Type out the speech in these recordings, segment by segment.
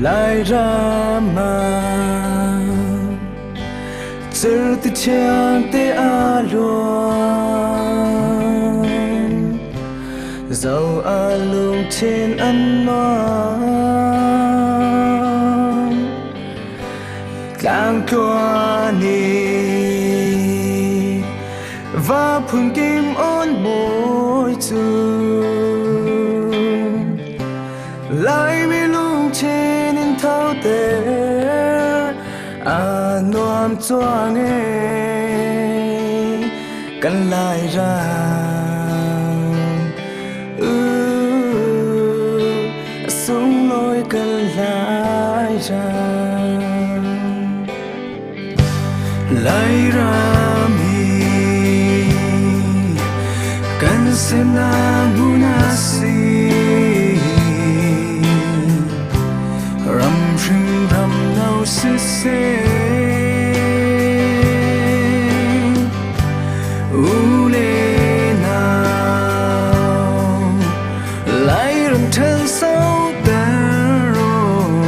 lại ra mà giờ từ chẳng te a luôn dầu a lung trên ăn non càng qua ni và phun kim ôn môi trường lại mi lung trên in thao tê à noam choang căn lại ra sống lối căn lại ra mi căn xem na munasi ram rừng ram nâu sê sê u lê nào lại rừng thân sâu ta rồi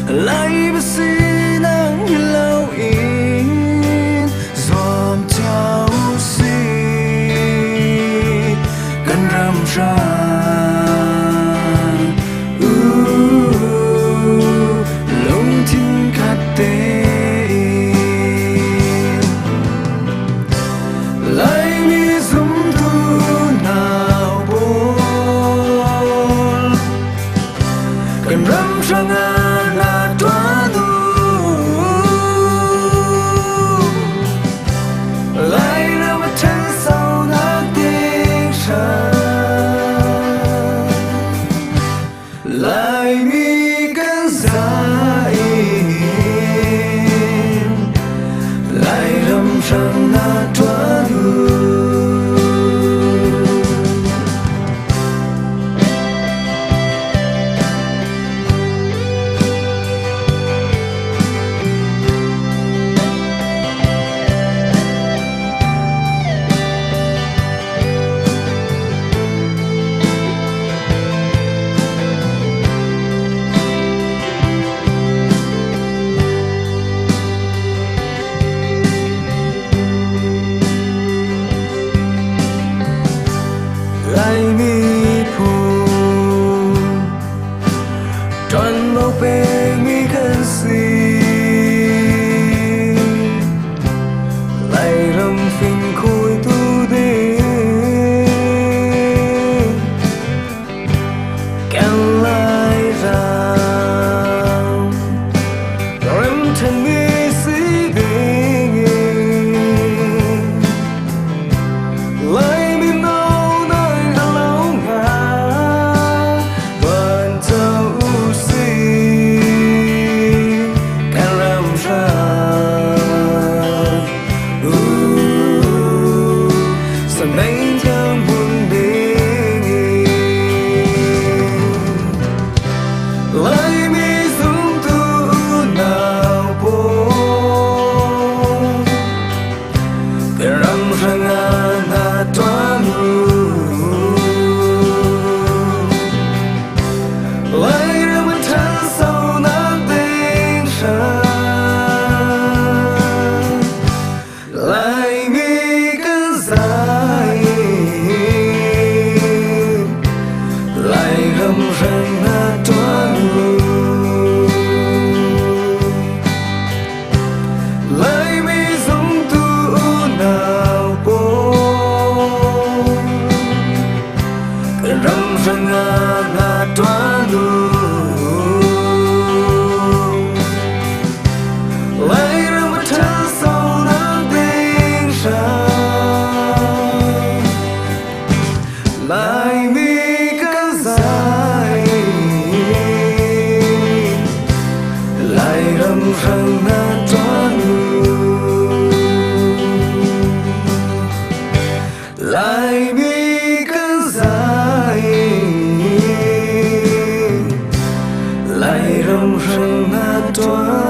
lại bê xí nắng như lâu in dòm chào xí căn ram ra lại mi phù tròn bao bề mi gần xì lại rầm phình khôi tu đê càng lại ra rầm thân mi xí đê lại lại mi cơn dài lại rong rừng toa